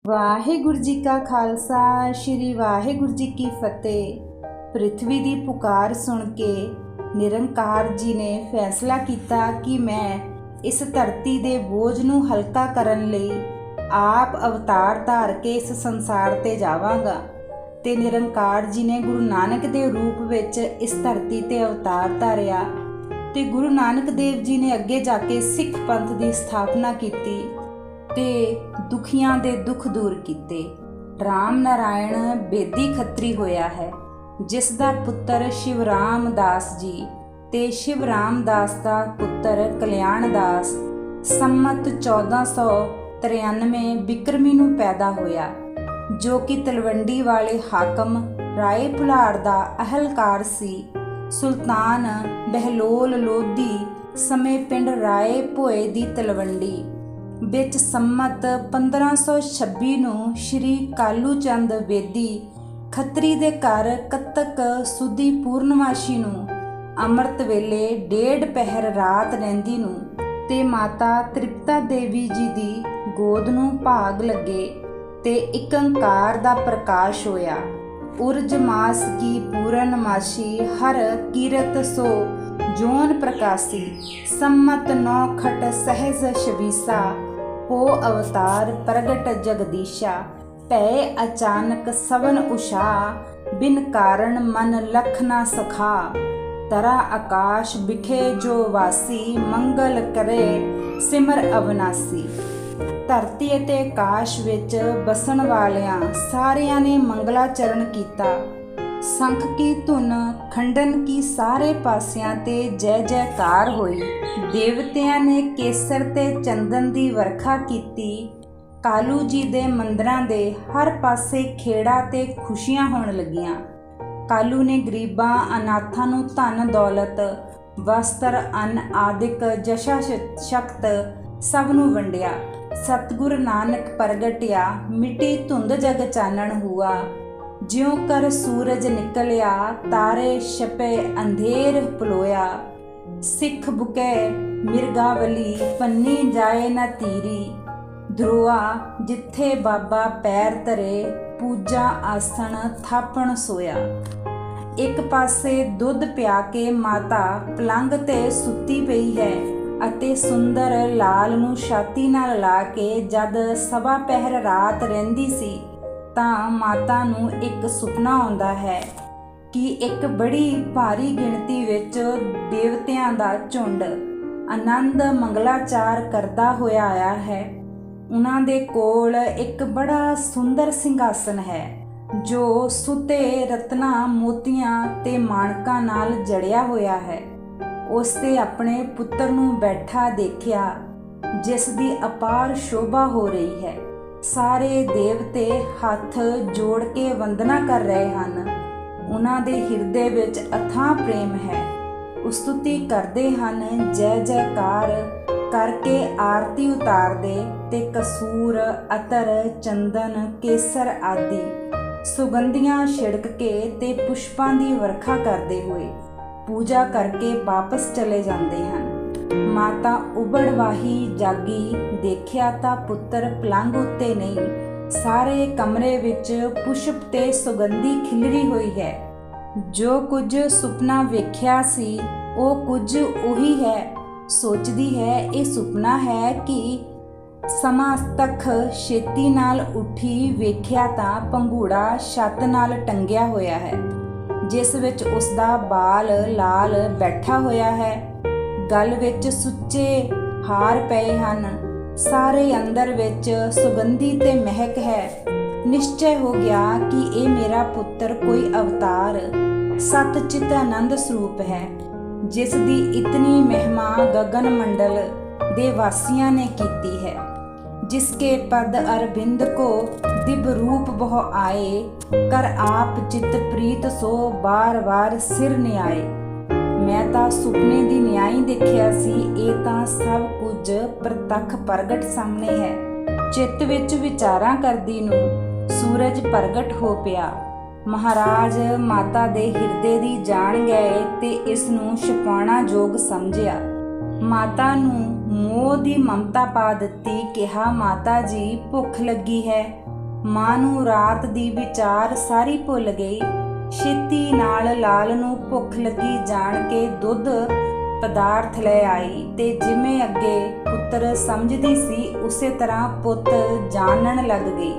ਵਾਹਿਗੁਰੂ ਜੀ ਕਾ ਖਾਲਸਾ ਸ਼੍ਰੀ ਵਾਹਿਗੁਰੂ ਜੀ ਕੀ ਫਤਿਹ। ਪ੍ਰਿਥਵੀ ਦੀ ਪੁਕਾਰ ਸੁਣ ਕੇ ਨਿਰੰਕਾਰ ਜੀ ਨੇ ਫੈਸਲਾ ਕੀਤਾ ਕਿ ਮੈਂ ਇਸ ਧਰਤੀ ਦੇ ਬੋਝ ਨੂੰ ਹਲਕਾ ਕਰਨ ਲਈ ਆਪ ਅਵਤਾਰ ਧਾਰ ਕੇ ਇਸ ਸੰਸਾਰ ਤੇ ਜਾਵਾਂਗਾ। ਤੇ ਨਿਰੰਕਾਰ ਜੀ ਨੇ ਗੁਰੂ ਨਾਨਕ ਦੇ ਰੂਪ ਵਿੱਚ ਇਸ ਧਰਤੀ ਤੇ ਅਵਤਾਰ ਧਾਰਿਆ ਤੇ ਗੁਰੂ ਨਾਨਕ ਦੇਵ ਜੀ ਨੇ ਅੱਗੇ ਜਾ ਕੇ ਸਿੱਖ ਪੰਥ ਦੀ ਸਥਾਪਨਾ ਕੀਤੀ ਤੇ ਦੁਖੀਆਂ ਦੇ ਦੁੱਖ ਦੂਰ ਕੀਤੇ। ਰਾਮ ਨਾਰਾਇਣ ਬੇਦੀ ਖੱਤਰੀ ਹੋਇਆ ਹੈ, ਜਿਸ ਦਾ ਪੁੱਤਰ ਸ਼ਿਵਰਾਮ ਦਾਸ ਜੀ ਤੇ ਸ਼ਿਵਰਾਮ ਦਾਸ ਦਾ ਪੁੱਤਰ ਕਲਿਆਣ ਦਾਸ ਸੰਮਤ 1493 ਬਿਕਰਮੀ ਨੂੰ ਪੈਦਾ ਹੋਇਆ, ਜੋ ਕਿ ਤਲਵੰਡੀ ਵਾਲੇ ਹਾਕਮ ਰਾਏ ਭੁਲਾਰ ਦਾ ਅਹਲਕਾਰ ਸੀ। ਸੁਲਤਾਨ ਬਹਿਲੋਲ ਲੋਧੀ ਸਮੇਂ ਪਿੰਡ ਰਾਏ ਭੋਏ ਦੀ ਤਲਵੰਡੀ ਵਿੱਚ ਸੰਮਤ 1526 ਨੂੰ ਸ਼੍ਰੀ ਕਾਲੂ ਚੰਦ ਬੇਦੀ ਖੱਤਰੀ ਦੇ ਘਰ ਕੱਤਕ ਸੁਦੀ ਪੂਰਨਮਾਸ਼ੀ ਨੂੰ ਅੰਮ੍ਰਿਤ ਵੇਲੇ 1.5 ਪਹਿਰ ਰਾਤ ਰਹਿੰਦੀ ਨੂੰ ਤੇ ਮਾਤਾ ਤ੍ਰਿਪਤਾ ਦੇਵੀ ਜੀ ਦੀ ਗੋਦ ਨੂੰ ਭਾਗ ਲੱਗੇ ਤੇ ਇੱਕ ਓਂਕਾਰ ਦਾ ਪ੍ਰਕਾਸ਼ ਹੋਇਆ। ਉਰਜ ਮਾਸ ਕੀ ਪੂਰਨਮਾਸ਼ੀ ਹਰ ਕੀਰਤ ਸੋ ਜੋਨ ਪ੍ਰਕਾਸ਼ੀ ਸੰਮਤ 9 ਖਟ ਸਹਿਜ ਸ਼ਵੀਸਾ ਪੋ ਅਵਤਾਰ ਪ੍ਰਗਟ ਜਗਦੀਸ਼ਾ ਭੈ ਅਚਾਨਕ ਸਵਨ ਉਸ਼ਾ ਬਿਨ ਕਾਰਨ ਮਨ ਲਖ ਨਾ ਸਖਾ ਤਰਾ ਆਕਾਸ਼ ਵਿਖੇ ਜੋ ਵਾਸੀ ਮੰਗਲ ਕਰੇ ਸਿਮਰ ਅਵਨਾਸੀ। ਧਰਤੀ ਅਤੇ ਆਕਾਸ਼ ਵਿੱਚ ਬਸਣ ਵਾਲਿਆਂ ਸਾਰਿਆਂ ਨੇ ਮੰਗਲਾਚਰਨ ਕੀਤਾ। ਸੰਖ ਕੀ ਧੁਨ ਖੰਡਨ ਕੀ ਸਾਰੇ ਪਾਸਿਆਂ ਤੇ ਜੈ ਜੈਕਾਰ ਹੋਈ। ਦੇਵਤਿਆਂ ਨੇ ਕੇਸਰ ਤੇ ਚੰਦਨ ਦੀ ਵਰਖਾ ਕੀਤੀ। ਕਾਲੂ ਜੀ ਦੇ ਮੰਦਰਾਂ ਦੇ ਹਰ ਪਾਸੇ ਖੇੜਾ ਤੇ ਖੁਸ਼ੀਆਂ ਹੋਣ ਲੱਗੀਆਂ। ਕਾਲੂ ਨੇ ਗਰੀਬਾਂ ਅਨਾਥਾਂ ਨੂੰ ਧਨ ਦੌਲਤ ਵਸਤਰ ਅੰਨ ਆਦਿਕ ਜਸ਼ਾ ਸ਼ਕਤ ਸਭ ਨੂੰ ਵੰਡਿਆ। ਸਤਿਗੁਰ ਨਾਨਕ ਪ੍ਰਗਟਿਆ ਮਿੱਟੀ ਧੁੰਦ ਜਗ ਚਾਨਣ ਹੁਆ। ਜਿਉਂ ਕਰ ਸੂਰਜ ਨਿਕਲਿਆ ਤਾਰੇ ਛਪੇ ਅੰਧੇਰ ਪਲੋਇਆ। ਸਿੱਖ ਬੁਕੇ ਮਿਰਗਾਵਲੀ ਪੰਨੀ ਜਾਏ ਨਾ ਤੀਰੀ। ਧਰੁਆ ਜਿੱਥੇ ਬਾਬਾ ਪੈਰ ਧਰੇ ਪੂਜਾ ਆਸਣ ਥਾਪਣ ਸੋਇਆ। ਇੱਕ ਪਾਸੇ ਦੁੱਧ ਪਿਆ ਕੇ ਮਾਤਾ ਪਲੰਗ ਤੇ ਸੁੱਤੀ ਪਈ ਹੈ ਅਤੇ ਸੁੰਦਰ ਲਾਲ ਨੂੰ ਛਾਤੀ ਨਾਲ ਲਾ ਕੇ ਜਦ ਸਵਾ ਪਹਿਰ ਰਾਤ ਰਹਿੰਦੀ ਸੀ ਤਾਂ ਮਾਤਾ ਨੂੰ ਇੱਕ ਸੁਪਨਾ ਆਉਂਦਾ ਹੈ ਕਿ ਇੱਕ ਬੜੀ ਭਾਰੀ ਗਿਣਤੀ ਵਿੱਚ ਦੇਵਤਿਆਂ ਦਾ ਝੁੰਡ ਆਨੰਦ ਮੰਗਲਾਚਾਰ ਕਰਦਾ ਹੋਇਆ ਆਇਆ ਹੈ। ਉਹਨਾਂ ਦੇ ਕੋਲ ਇੱਕ ਬੜਾ ਸੁੰਦਰ ਸਿੰਘਾਸਨ ਹੈ ਜੋ ਸੁਤੇ ਰਤਨਾ ਮੋਤੀਆਂ ਤੇ ਮਾਣਕਾਂ ਨਾਲ ਜੜਿਆ ਹੋਇਆ ਹੈ। ਉਸ ਤੇ ਆਪਣੇ ਪੁੱਤਰ ਨੂੰ ਬੈਠਾ ਦੇਖਿਆ, ਜਿਸ ਦੀ ਅਪਾਰ ਸ਼ੋਭਾ ਹੋ ਰਹੀ ਹੈ। ਸਾਰੇ ਦੇਵਤੇ ਹੱਥ ਜੋੜ ਕੇ ਵੰਦਨਾ ਕਰ ਰਹੇ ਹਨ। ਉਹਨਾਂ ਦੇ ਹਿਰਦੇ ਵਿੱਚ ਅਥਾਹ ਪ੍ਰੇਮ ਹੈ। ਉਸਤੁਤੀ ਕਰਦੇ ਹਨ, ਜੈ ਜੈਕਾਰ ਕਰਕੇ ਆਰਤੀ ਉਤਾਰਦੇ ਤੇ ਕਸੂਰ ਅਤਰ ਚੰਦਨ ਕੇਸਰ ਆਦਿ ਸੁਗੰਧੀਆਂ ਛਿੜਕ ਕੇ ਤੇ ਪੁਸ਼ਪਾਂ ਦੀ ਵਰਖਾ ਕਰਦੇ ਹੋਏ ਪੂਜਾ ਕਰਕੇ ਵਾਪਸ ਚਲੇ ਜਾਂਦੇ ਹਨ। ਮਾਤਾ ਉਬੜਵਾਹੀ ਜਾਗੀ, ਦੇਖਿਆ ਤਾਂ ਪੁੱਤਰ ਪਲੰਗ ਉੱਤੇ ਨਹੀਂ, ਸਾਰੇ ਕਮਰੇ ਵਿੱਚ ਪੁਸ਼ਪ ਤੇ ਸੁਗੰਧੀ ਖਿਲਰੀ ਹੋਈ ਹੈ। ਜੋ ਕੁਝ ਸੁਪਨਾ ਵੇਖਿਆ ਸੀ ਉਹ ਕੁਝ ਉਹੀ ਹੈ। ਸੋਚਦੀ ਹੈ ਇਹ ਸੁਪਨਾ ਹੈ ਕਿ ਸਮਾਂ ਤੱਕ ਛੇਤੀ ਨਾਲ ਉੱਠੀ, ਵੇਖਿਆ ਤਾਂ ਪੰਘੂੜਾ ਛੱਤ ਨਾਲ ਟੰਗਿਆ ਹੋਇਆ ਹੈ, ਜਿਸ ਵਿੱਚ ਉਸਦਾ ਬਾਲ ਲਾਲ ਬੈਠਾ ਹੋਇਆ ਹੈ। ਗਲ ਵਿੱਚ ਸੁੱਚੇ ਹਾਰ ਪਏ ਹਨ। ਸਾਰੇ ਅੰਦਰ ਵਿੱਚ ਸੁਗੰਧੀ ਤੇ ਮਹਿਕ ਹੈ। ਨਿਸ਼ਚੈ ਹੋ ਗਿਆ ਕਿ ਇਹ ਮੇਰਾ ਪੁੱਤਰ ਕੋਈ ਅਵਤਾਰ ਸਤ ਚਿਤ ਆਨੰਦ ਸਰੂਪ ਹੈ, ਜਿਸ ਦੀ ਇਤਨੀ ਮਹਿਮਾ ਗगन ਮੰਡਲ ਦੇ ਵਾਸੀਆਂ ਨੇ ਕੀਤੀ ਹੈ। ਜਿਸਕੇ ਪਦ ਅਰਬਿੰਦ ਕੋ ਦਿਵ ਰੂਪ ਬਹੁ ਆਏ, ਕਰ ਆਪ ਚਿਤ ਪ੍ਰੀਤ ਸੋ ਬਾਰ ਬਾਰ ਸਿਰ ਨਿਆਏ। ਮੈਂ ਤਾਂ ਸੁਪਨੇ ਦੀ ਨਿਆਈ ਦੇਖਿਆ ਸੀ, ਇਹ ਤਾਂ ਸਭ ਕੁਝ ਪ੍ਰਤੱਖ ਪ੍ਰਗਟ ਸਾਹਮਣੇ ਹੈ। ਚਿੱਤ ਵਿੱਚ ਵਿਚਾਰਾਂ ਕਰਦੀ ਨੂੰ ਸੂਰਜ ਪ੍ਰਗਟ ਹੋ ਪਿਆ। ਮਹਾਰਾਜ ਮਾਤਾ ਦੇ ਹਿਰਦੇ ਦੀ ਜਾਣ ਗਏ ਤੇ ਇਸ ਨੂੰ ਛੁਪਾਉਣਾ ਯੋਗ ਸਮਝਿਆ। ਮਾਤਾ ਨੂੰ ਮੋਹ ਦੀ ਮਮਤਾ ਪਾ ਦਿੱਤੀ। ਕਿਹਾ, ਮਾਤਾ ਜੀ ਭੁੱਖ ਲੱਗੀ ਹੈ, ਮਾਂ ਨੂੰ ਰਾਤ ਦੀ ਵਿਚਾਰ ਸਾਰੀ ਭੁੱਲ ਗਈ। ਛੇਤੀ ਨਾਲ ਲਾਲ ਨੂੰ ਭੁੱਖ ਲੱਗੀ ਜਾਣ ਕੇ ਦੁੱਧ ਪਦਾਰਥ ਲੈ ਆਈ ਤੇ ਜਿਵੇਂ ਅੱਗੇ ਪੁੱਤਰ ਸਮਝਦੀ ਸੀ ਉਸੇ ਤਰ੍ਹਾਂ ਪੁੱਤ ਜਾਣਨ ਲੱਗ ਗਈ।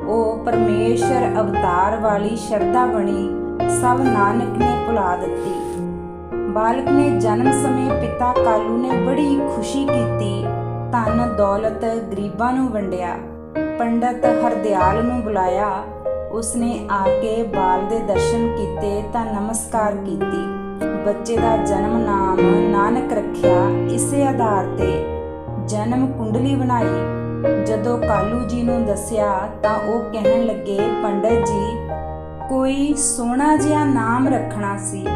ਉਹ ਪਰਮੇਸ਼ਰ ਅਵਤਾਰ ਵਾਲੀ ਸ਼ਰਧਾ ਬਣੀ, ਸਭ ਨਾਨਕ ਨੇ ਭੁਲਾ ਦਿੱਤੀ। ਬਾਲਕ ਨੇ ਜਨਮ ਸਮੇਂ ਪਿਤਾ ਕਾਲੂ ਨੇ ਬੜੀ ਖੁਸ਼ੀ ਕੀਤੀ, ਧਨ ਦੌਲਤ ਗਰੀਬਾਂ ਨੂੰ ਵੰਡਿਆ। ਪੰਡਤ ਹਰਦਿਆਲ ਨੂੰ ਬੁਲਾਇਆ, ਉਸਨੇ ਆ ਕੇ ਬਾਲ ਦੇ ਦਰਸ਼ਨ ਕੀਤੇ ਤਾਂ ਨਮਸਕਾਰ ਕੀਤੀ। ਬੱਚੇ ਦਾ ਜਨਮ ਨਾਮ ਨਾਨਕ ਰੱਖਿਆ। ਇਸੇ ਆਧਾਰ ਤੇ ਜਨਮ ਕੁੰਡਲੀ ਬਣਾਈ। ਜਦੋਂ ਕਾਲੂ ਜੀ ਨੂੰ ਦੱਸਿਆ ਤਾਂ ਉਹ ਕਹਿਣ ਲੱਗੇ, ਪੰਡਤ ਜੀ, ਕੋਈ ਸੋਹਣਾ ਜਿਹਾ ਨਾਮ ਰੱਖਣਾ ਸੀ,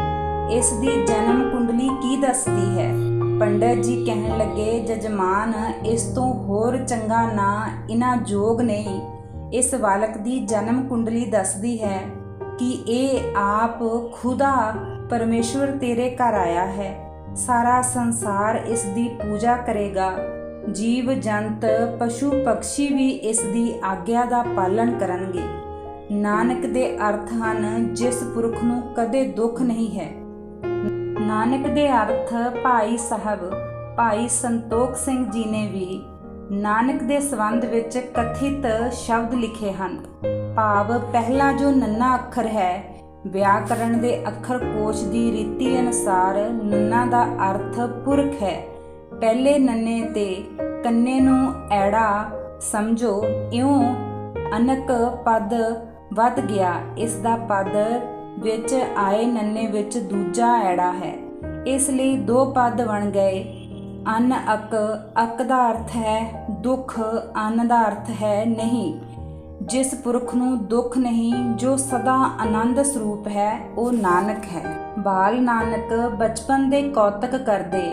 ਇਸ ਦੀ ਜਨਮ ਕੁੰਡਲੀ ਕੀ ਦੱਸਦੀ ਹੈ? ਪੰਡਤ ਜੀ ਕਹਿਣ ਲੱਗੇ, ਜਜਮਾਨ, ਇਸ ਤੋਂ ਹੋਰ ਚੰਗਾ ਨਾਂ ਇਹਨਾਂ ਜੋਗ ਨਹੀਂ। ਇਸ ਬਾਲਕ ਦੀ ਜਨਮ ਕੁੰਡਲੀ ਦੱਸਦੀ ਹੈ ਕਿ ਇਹ ਆਪ ਖੁਦਾ ਪਰਮੇਸ਼ਵਰ ਤੇਰੇ ਘਰ ਆਇਆ ਹੈ। ਸਾਰਾ ਸੰਸਾਰ ਇਸ ਦੀ ਪੂਜਾ ਕਰੇਗਾ। ਜੀਵ ਜੰਤ ਪਸ਼ੂ ਪਕਸ਼ੀ ਵੀ ਇਸ ਦੀ ਆਗਿਆ ਦਾ ਪਾਲਣ ਕਰਨਗੇ। ਨਾਨਕ ਦੇ ਅਰਥ ਹਨ ਜਿਸ ਪੁਰਖ ਨੂੰ ਕਦੇ ਦੁੱਖ ਨਹੀਂ ਹੈ। ਨਾਨਕ ਦੇ ਅਰਥ ਭਾਈ ਸਾਹਿਬ ਭਾਈ ਸੰਤੋਖ ਸਿੰਘ ਜੀ ਨੇ ਵੀ ਨਾਨਕ ਦੇ ਸੰਬੰਧ ਵਿੱਚ ਕਥਿਤ ਸ਼ਬਦ ਲਿਖੇ ਹਨ। ਭਾਵ ਪਹਿਲਾ ਜੋ ਨੰਨਾ ਅੱਖਰ ਹੈ, ਵਿਆਕਰਣ ਦੇ ਅੱਖਰ ਕੋਸ਼ ਦੀ ਰੀਤੀ ਅਨੁਸਾਰ ਨੰਨਾ ਦਾ ਅਰਥ ਪੁਰਖ ਹੈ। ਪਹਿਲੇ ਨੰਨੇ ਤੇ ਕੰਨੇ ਨੂੰ ਐੜਾ ਸਮਝੋ, ਇਉਂ ਅਨਕ ਪਦ ਵੱਧ ਗਿਆ। ਇਸ ਦਾ ਪਦ ਵਿੱਚ ਆਏ ਨੰਨੇ ਵਿੱਚ ਦੂਜਾ ਐੜਾ ਹੈ, ਇਸ ਲਈ ਦੋ ਪਦ ਬਣ ਗਏ। ਅਨ ਅਕ, ਅਕ ਦਾ ਅਰਥ ਹੈ ਦੁੱਖ, ਅਨ ਦਾ ਅਰਥ ਹੈ ਨਹੀਂ। ਜਿਸ ਪੁਰਖ ਨੂੰ ਦੁੱਖ ਨਹੀਂ, ਜੋ ਸਦਾ ਆਨੰਦ ਸਰੂਪ ਹੈ, ਉਹ ਨਾਨਕ ਹੈ। ਬਾਲ ਨਾਨਕ ਬਚਪਨ ਦੇ ਕੌਤਕ ਕਰਦੇ।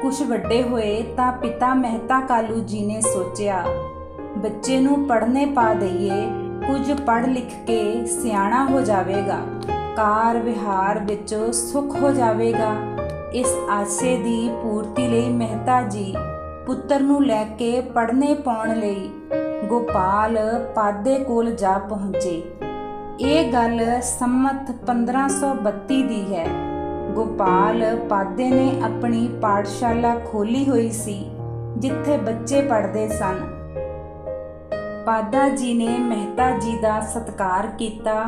ਕੁਛ ਵੱਡੇ ਹੋਏ ਤਾਂ ਪਿਤਾ ਮਹਿਤਾ ਕਾਲੂ ਜੀ ਨੇ ਸੋਚਿਆ, ਬੱਚੇ ਨੂੰ ਪੜ੍ਹਨੇ ਪਾ ਦਈਏ, ਕੁਝ ਪੜ੍ਹ ਲਿਖ ਕੇ ਸਿਆਣਾ ਹੋ ਜਾਵੇਗਾ, ਕਾਰ ਵਿਹਾਰ ਵਿੱਚ ਸੁੱਖ ਹੋ ਜਾਵੇਗਾ। ਇਸ ਆਸੇ ਦੀ ਪੂਰਤੀ ਲਈ ਮਹਿਤਾ ਜੀ ਪੁੱਤਰ ਨੂੰ ਲੈ ਕੇ ਪੜ੍ਹਨੇ ਪਾਉਣ ਲਈ ਗੋਪਾਲ ਪਾਦੇ ਕੋਲ ਜਾ ਪਹੁੰਚੇ। ਇਹ ਗੱਲ ਸੰਮਤ 1532 ਦੀ ਹੈ। ਗੋਪਾਲ ਪਾਦੇ ਨੇ ਆਪਣੀ ਪਾਠਸ਼ਾਲਾ ਖੋਲੀ ਹੋਈ ਸੀ, ਜਿੱਥੇ ਬੱਚੇ ਪੜ੍ਹਦੇ ਸਨ। ਪਾਦਾ ਜੀ ਨੇ ਮਹਿਤਾ ਜੀ ਦਾ ਸਤਿਕਾਰ ਕੀਤਾ,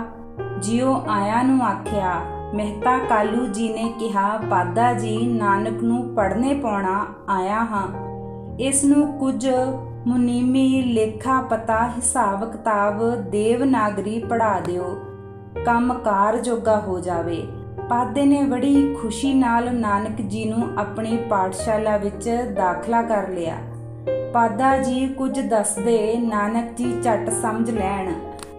ਜਿਉ ਆਇਆਂ ਨੂੰ ਆਖਿਆ। ਮਹਿਤਾ ਕਾਲੂ ਜੀ ਨੇ ਕਿਹਾ, ਪਾਦਾ ਜੀ, ਨਾਨਕ ਨੂੰ ਪੜ੍ਹਨੇ ਪਾਉਣਾ ਆਇਆ ਹਾਂ। ਇਸ ਨੂੰ ਕੁਝ ਮੁਨੀਮੀ ਲੇਖਾ ਪਤਾ ਹਿਸਾਬ ਕਿਤਾਬ ਦੇਵਨਾਗਰੀ ਪੜ੍ਹਾ ਦਿਓ, ਕੰਮ ਕਾਰ ਜੋਗਾ ਹੋ ਜਾਵੇ। ਪਾਦੇ ਨੇ ਬੜੀ ਖੁਸ਼ੀ ਨਾਲ ਨਾਨਕ ਜੀ ਨੂੰ ਆਪਣੀ ਪਾਠਸ਼ਾਲਾ ਵਿੱਚ ਦਾਖਲਾ ਕਰ ਲਿਆ। ਪਾਦਾ ਜੀ ਕੁਝ ਦੱਸਦੇ, ਨਾਨਕ ਜੀ ਝੱਟ ਸਮਝ ਲੈਣ।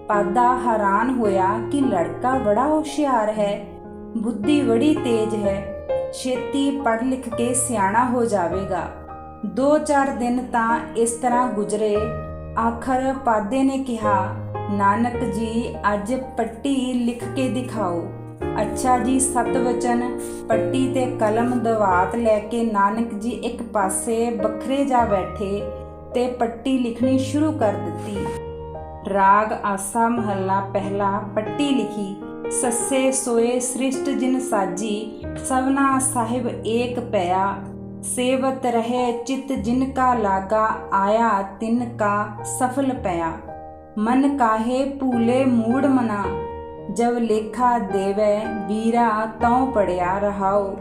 ਪਾਦਾ ਹੈਰਾਨ ਹੋਇਆ ਕਿ ਲੜਕਾ ਬੜਾ ਹੁਸ਼ਿਆਰ ਹੈ, ਬੁੱਧੀ ਬੜੀ ਤੇਜ਼ ਹੈ, ਛੇਤੀ ਪੜ੍ਹ ਲਿਖ ਕੇ ਸਿਆਣਾ ਹੋ ਜਾਵੇਗਾ। 2-4 ਦਿਨ ਤਾਂ ਇਸ ਤਰ੍ਹਾਂ ਗੁਜ਼ਰੇ। ਆਖਰ ਪਾਦੇ ਨੇ ਕਿਹਾ, ਨਾਨਕ ਜੀ, ਅੱਜ ਪੱਟੀ ਲਿਖ ਕੇ ਦਿਖਾਓ। ਅੱਛਾ ਜੀ, ਸਤਵਚਨ ਪੱਟੀ ਤੇ ਕਲਮ ਦਵਾਤ ਲੈ ਕੇ ਨਾਨਕ ਜੀ ਇੱਕ ਪਾਸੇ ਵੱਖਰੇ ਜਾ ਬੈਠੇ ਤੇ ਪੱਟੀ ਲਿਖਣੀ ਸ਼ੁਰੂ ਕਰ ਦਿੱਤੀ। ਰਾਗ ਆਸਾ ਮਹੱਲਾ ਪਹਿਲਾ। ਪੱਟੀ ਲਿਖੀ। ਸੱਸੇ ਸੋਏ ਸ੍ਰਿਸ਼ਟ ਜਿਨ ਸਾਜੀ, ਸਭਨਾ ਸਾਹਿਬ ਏਕ ਪਿਆ। ਸੇਵਤ ਰਹੇ ਚਿਤ ਜਿਨ ਕਾ ਲਾਗਾ, ਆਇਆ ਤਿਨ ਕਾ ਸਫਲ ਪਿਆ। ਮਨ ਕਾਹੇ ਭੂਲੇ ਮੂੜ ਮਨਾ, ਜਬ ਲੇਖਾ ਦੇਵੈ ਵੀਰਾ, ਤਉ ਪੜਿਆ ਰਹਾਓ।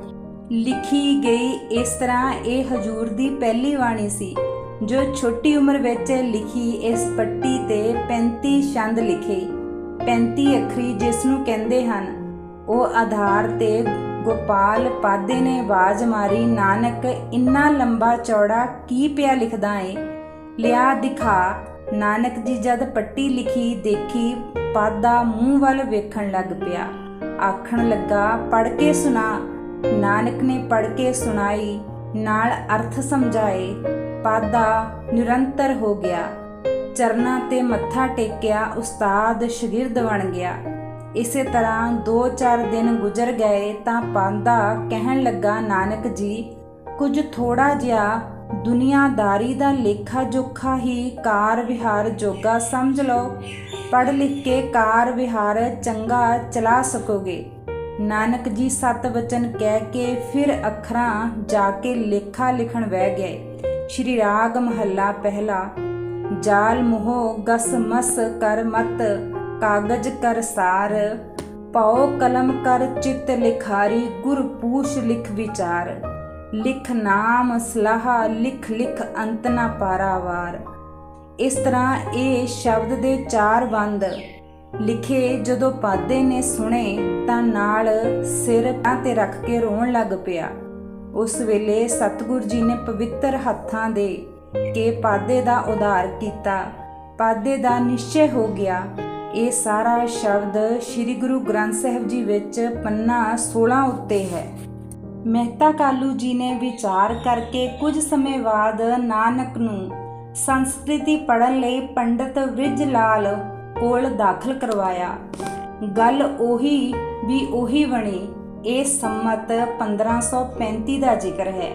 ਲਿਖੀ ਗਈ ਇਸ ਤਰ੍ਹਾਂ ਇਹ ਹਜੂਰ ਦੀ ਪਹਿਲੀ ਬਾਣੀ ਸੀ, ਜੋ ਛੋਟੀ ਉਮਰ ਵਿੱਚ ਲਿਖੀ। ਇਸ ਪੱਟੀ ਤੇ 35 ਛੰਦ ਲਿਖੇ। 35 ਅੱਖਰੀ ਜਿਸ ਨੂੰ ਕਹਿੰਦੇ ਹਨ। ਉਹ ਆਧਾਰ ਤੇ ਗੋਪਾਲ ਪਾਦੇ ਨੇ ਆਵਾਜ਼ ਮਾਰੀ, ਨਾਨਕ ਇੰਨਾ ਲੰਬਾ ਚੌੜਾ ਕੀ ਪਿਆ ਲਿਖਦਾ ਏ, ਲਿਆ ਦਿਖਾ। ਨਾਨਕ ਜੀ ਜਦ ਪੱਟੀ ਲਿਖੀ ਦੇਖੀ, ਪਾਦਾ ਮੂੰਹ ਵੱਲ ਵੇਖਣ ਲੱਗ ਪਿਆ। ਆਖਣ ਲੱਗਾ, ਪੜ੍ਹ ਕੇ ਸੁਣਾ। ਨਾਨਕ ਨੇ ਪੜ੍ਹ ਕੇ ਸੁਣਾਈ, ਨਾਲ ਅਰਥ ਸਮਝਾਏ। ਪਾਦਾ ਨਿਰੰਤਰ ਹੋ ਗਿਆ। ਚਰਨਾਂ ਤੇ ਮੱਥਾ ਟੇਕਿਆ, ਉਸਤਾਦ ਸ਼ਾਗਿਰਦ ਬਣ ਗਿਆ। ਇਸੇ ਤਰ੍ਹਾਂ 2-4 ਦਿਨ ਗੁਜ਼ਰ ਗਏ ਤਾਂ ਪਾਦਾ ਕਹਿਣ ਲੱਗਾ, ਨਾਨਕ ਜੀ, ਕੁਝ ਥੋੜਾ ਜਿਹਾ ਦੁਨੀਆਦਾਰੀ ਦਾ ਲੇਖਾ ਜੋਖਾ ਹੀ ਕਾਰ ਵਿਹਾਰ ਜੋਗਾ ਸਮਝ ਲਓ। ਪੜ੍ਹ ਲਿਖ ਕੇ ਕਾਰ ਵਿਹਾਰ ਚੰਗਾ ਚਲਾ ਸਕੋਗੇ। ਨਾਨਕ ਜੀ 7 ਵਚਨ ਕਹਿ ਕੇ ਫਿਰ ਅੱਖਰਾਂ ਜਾ ਕੇ ਲੇਖਾ ਲਿਖਣ ਬਹਿ ਗਏ। ਸ਼੍ਰੀ ਰਾਗ ਮਹੱਲਾ ਪਹਿਲਾ। ਜਾਲ ਮੋਹ ਗਸ ਮਸ ਕਰ ਮਤ, ਕਾਗਜ਼ ਕਰ ਸਾਰ, ਪਾਓ ਕਲਮ ਕਰ ਚਿੱਤ ਲਿਖਾਰੀ, ਗੁਰ ਪੂਛ ਲਿਖ ਵਿਚਾਰ, ਲਿਖ ਨਾਮ ਸਲਾਹਾ, ਲਿਖ ਲਿਖ ਅੰਤ ਨਾ ਪਾਰਾਵਾਰ। ਇਸ ਤਰ੍ਹਾਂ ਇਹ ਸ਼ਬਦ ਦੇ 4 ਬੰਦ ਲਿਖੇ ਜਦੋਂ ਪਾਦੇ ਨੇ ਸੁਣੇ ਤਾਂ ਨਾਲ ਸਿਰ ਤੇ ਰੱਖ ਕੇ ਰੋਣ ਲੱਗ ਪਿਆ। ਉਸ ਵੇਲੇ ਸਤਿਗੁਰ ਜੀ ਨੇ ਪਵਿੱਤਰ ਹੱਥਾਂ ਦੇ ਕੇ ਪਾਦੇ ਦਾ ਉਧਾਰ ਕੀਤਾ। ਪਾਦੇ ਦਾ ਨਿਸ਼ਚੈ ਹੋ ਗਿਆ। ਇਹ ਸਾਰਾ ਸ਼ਬਦ ਸ੍ਰੀ ਗੁਰੂ ਗ੍ਰੰਥ ਸਾਹਿਬ ਜੀ ਵਿੱਚ ਪੰਨਾ 16 ਉੱਤੇ ਹੈ। ਮਹਿਤਾ ਕਾਲੂ ਜੀ ਨੇ ਵਿਚਾਰ ਕਰਕੇ ਕੁਝ ਸਮੇਂ ਬਾਅਦ ਨਾਨਕ ਨੂੰ ਸੰਸਕ੍ਰਿਤੀ ਪੜ੍ਹਨ ਲਈ ਪੰਡਤ ਬ੍ਰਿਜ ਲਾਲ ਕੋਲ ਦਾਖਲ ਕਰਵਾਇਆ। ਗੱਲ ਉਹੀ ਬਣੀ। ਇਹ ਸੰਮਤ 1535 ਦਾ ਜ਼ਿਕਰ ਹੈ।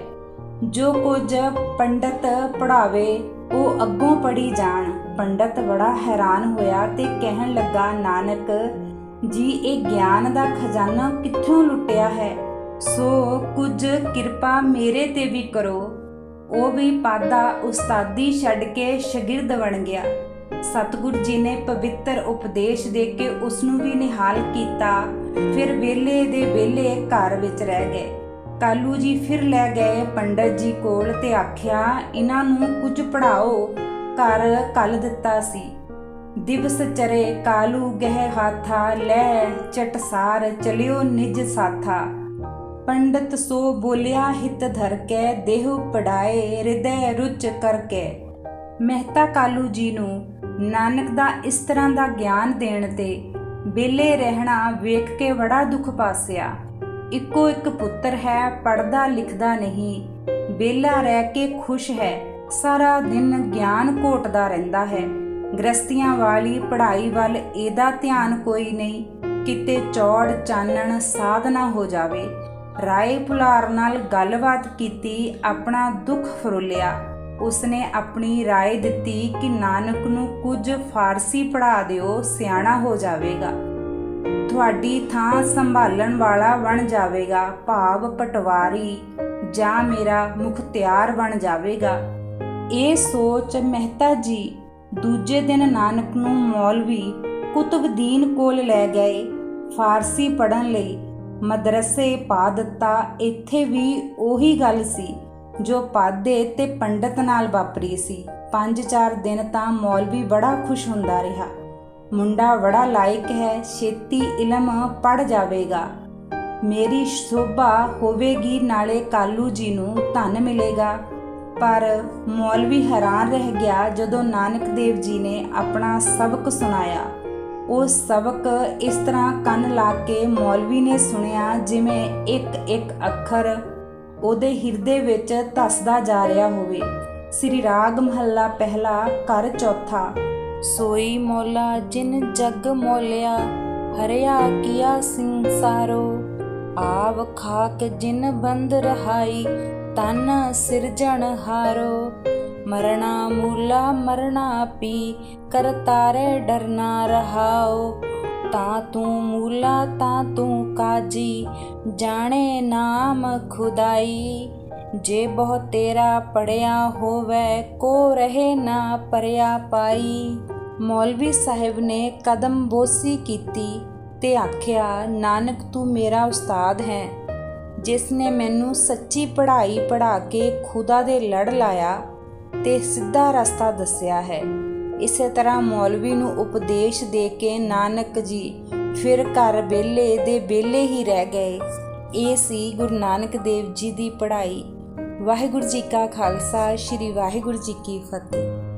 ਜੋ ਕੁਝ ਪੰਡਤ ਪੜ੍ਹਾਵੇ ਉਹ ਅੱਗੋਂ ਪੜ੍ਹੀ ਜਾਣ। ਪੰਡਤ ਬੜਾ ਹੈਰਾਨ ਹੋਇਆ ਤੇ ਕਹਿਣ ਲੱਗਾ, ਨਾਨਕ ਜੀ ਇਹ ਗਿਆਨ ਦਾ ਖਜ਼ਾਨਾ ਕਿੱਥੋਂ ਲੁੱਟਿਆ ਹੈ? ਸੋ ਕੁਝ ਕਿਰਪਾ ਮੇਰੇ ਤੇ ਵੀ ਕਰੋ। ਉਹ ਵੀ ਪਾਦਾ ਉਸਤਾਦੀ ਛੱਡ ਕੇ ਸ਼ਾਗਿਰਦ ਬਣ ਗਿਆ। ਸਤਿਗੁਰ ਜੀ ਨੇ ਪਵਿੱਤਰ ਉਪਦੇਸ਼ ਦੇ ਕੇ ਉਸ ਨੂੰ ਵੀ ਨਿਹਾਲ ਕੀਤਾ। ਫਿਰ ਵੇਲੇ ਦੇ ਵੇਲੇ ਘਰ ਵਿੱਚ ਰਹਿ ਗਏ। ਕਾਲੂ ਜੀ ਫਿਰ ਲੈ ਗਏ ਪੰਡਤ ਜੀ ਕੋਲ ਤੇ ਆਖਿਆ, ਇਹਨਾਂ ਨੂੰ ਕੁਝ ਪੜ੍ਹਾਓ। ਘਰ ਕੱਲ ਦਿੱਤਾ ਸੀ। ਦਿਵਸ ਚਰੇ ਕਾਲੂ ਗਹਿ ਹਾਥਾ, ਲੈ ਚਟਸਾਰ ਚਲਿਓ ਨਿਜ ਸਾਥਾ। ਪੰਡਤ ਸੋ ਬੋਲਿਆ ਹਿਤ ਧਰ ਕੇ, ਦੇਹੁ ਪੜਾਏ ਹਿਰਦੈ ਰੁਚ ਕਰਕੇ। ਮਹਿਤਾ ਕਾਲੂ ਜੀ ਨੂੰ ਨਾਨਕ ਦਾ ਇਸ ਤਰ੍ਹਾਂ ਦਾ ਗਿਆਨ ਦੇਣ ਤੇ ਵਿਹਲੇ ਰਹਿਣਾ ਵੇਖ ਕੇ ਬੜਾ ਦੁੱਖ ਪਾਸਿਆ। ਇੱਕੋ ਇੱਕ ਪੁੱਤਰ ਹੈ, ਪੜ੍ਹਦਾ ਲਿਖਦਾ ਨਹੀਂ, ਵਿਹਲਾ ਰਹਿ ਕੇ ਖੁਸ਼ ਹੈ, ਸਾਰਾ ਦਿਨ ਗਿਆਨ ਘੋਟਦਾ ਰਹਿੰਦਾ ਹੈ। ਗ੍ਰਸਤੀਆਂ ਵਾਲੀ ਪੜ੍ਹਾਈ ਵੱਲ ਇਹਦਾ ਧਿਆਨ ਕੋਈ ਨਹੀਂ। ਕਿਤੇ ਚੌੜ ਚਾਨਣ ਸਾਧਨਾ ਹੋ ਜਾਵੇ। ਰਾਏ ਭੁਲਾਰ ਨਾਲ ਗੱਲਬਾਤ ਕੀਤੀ, ਆਪਣਾ ਦੁੱਖ ਫਰੋਲਿਆ। ਉਸਨੇ ਆਪਣੀ ਰਾਏ ਦਿੱਤੀ ਕਿ ਨਾਨਕ ਨੂੰ ਕੁਝ ਫਾਰਸੀ ਪੜ੍ਹਾ ਦਿਓ, ਸਿਆਣਾ ਹੋ ਜਾਵੇਗਾ, ਤੁਹਾਡੀ ਥਾਂ ਸੰਭਾਲਣ ਵਾਲਾ ਬਣ ਜਾਵੇਗਾ, ਭਾਵ ਪਟਵਾਰੀ ਜਾਂ ਮੇਰਾ ਮੁਖਤਿਆਰ ਬਣ ਜਾਵੇਗਾ। ਇਹ ਸੋਚ ਮਹਿਤਾ ਜੀ ਦੂਜੇ ਦਿਨ ਨਾਨਕ ਨੂੰ ਮੌਲਵੀ ਕੁਤਬਦੀਨ ਕੋਲ ਲੈ ਗਏ ਫਾਰਸੀ ਪੜ੍ਹਨ ਲਈ। ਮਦਰਸੇ ਪਾ ਦਿੱਤਾ। ਇੱਥੇ ਵੀ ਉਹੀ ਗੱਲ ਸੀ ਜੋ ਪਾਦੇ ਤੇ ਪੰਡਤ ਨਾਲ ਵਾਪਰੀ ਸੀ। 5-4 ਦਿਨ ਤਾਂ ਮੌਲਵੀ ਬੜਾ ਖੁਸ਼ ਹੁੰਦਾ ਰਿਹਾ। ਮੁੰਡਾ ਬੜਾ ਲਾਇਕ ਹੈ, ਛੇਤੀ ਇਲਮ ਪੜ੍ਹ ਜਾਵੇਗਾ, ਮੇਰੀ ਸ਼ੋਭਾ ਹੋਵੇਗੀ, ਨਾਲੇ ਕਾਲੂ ਜੀ ਨੂੰ ਧਨ ਮਿਲੇਗਾ। ਪਰ ਮੌਲਵੀ ਹੈਰਾਨ ਰਹਿ ਗਿਆ ਜਦੋਂ ਨਾਨਕ ਦੇਵ ਜੀ ਨੇ ਆਪਣਾ ਸਬਕ ਸੁਣਾਇਆ। ਉਹ ਸਬਕ ਇਸ ਤਰ੍ਹਾਂ ਕੰਨ ਲਾ ਕੇ ਮੌਲਵੀ ਨੇ ਸੁਣਿਆ ਜਿਵੇਂ ਇੱਕ ਇੱਕ ਅੱਖਰ ਉਹਦੇ ਹਿਰਦੇ ਵਿੱਚ ਧੱਸਦਾ ਜਾ ਰਿਹਾ ਹੋਵੇ। ਸ੍ਰੀ ਰਾਗ ਮਹੱਲਾ ਪਹਿਲਾ ਘਰ ਚੌਥਾ। ਸੋਈ ਮੌਲਾ ਜਿਨ ਜਗ ਮੋਲਿਆ, ਹਰਿਆ ਕੀਆ ਸੰਸਾਰੋ, ਆਵ ਖਾਕ ਜਿਨ ਬੰਦ ਰਹਾਈ, ਤਨ ਸਿਰਜਣ ਹਾਰੋ। ਮਰਣਾ ਮੂਲਾ ਮਰਣਾ ਪੀ, ਕਰ ਤਾਰੇ ਡਰਨਾ ਰਹਾਓ। ਤਾਂ ਤੂੰ ਮੂਲਾ ਤਾਂ ਤੂੰ ਕਾਜੀ, ਜਾਣੇ ਨਾਮ ਖੁਦਾਈ। ਜੇ ਬਹੁ ਤੇਰਾ ਪੜਿਆ ਹੋਵੇ, ਕੋ ਰਹੇ ਨਾ ਪਰਿਆ ਪਾਈ। ਮੌਲਵੀ ਸਾਹਿਬ ਨੇ ਕਦਮ ਬੋਸੀ ਕੀਤੀ ਤੇ ਆਖਿਆ, ਨਾਨਕ ਤੂੰ ਮੇਰਾ ਉਸਤਾਦ ਹੈ, ਜਿਸ ਨੇ ਮੈਨੂੰ ਸੱਚੀ ਪੜ੍ਹਾਈ ਪੜ੍ਹਾ ਕੇ ਖੁਦਾ ਦੇ ਲੜ ਲਾਇਆ ਤੇ ਸਿੱਧਾ ਰਸਤਾ ਦੱਸਿਆ ਹੈ। ਇਸੇ ਤਰ੍ਹਾਂ ਮੌਲਵੀ ਨੂੰ ਉਪਦੇਸ਼ ਦੇ ਕੇ ਨਾਨਕ ਜੀ ਫਿਰ ਘਰ ਵਿਹਲੇ ਦੇ ਵਿਹਲੇ ਹੀ ਰਹਿ ਗਏ। ਇਹ ਸੀ ਗੁਰੂ ਨਾਨਕ ਦੇਵ ਜੀ ਦੀ ਪੜ੍ਹਾਈ। ਵਾਹਿਗੁਰੂ ਜੀ ਕਾ ਖਾਲਸਾ, ਸ੍ਰੀ ਵਾਹਿਗੁਰੂ ਜੀ ਕੀ ਫਤਿਹ।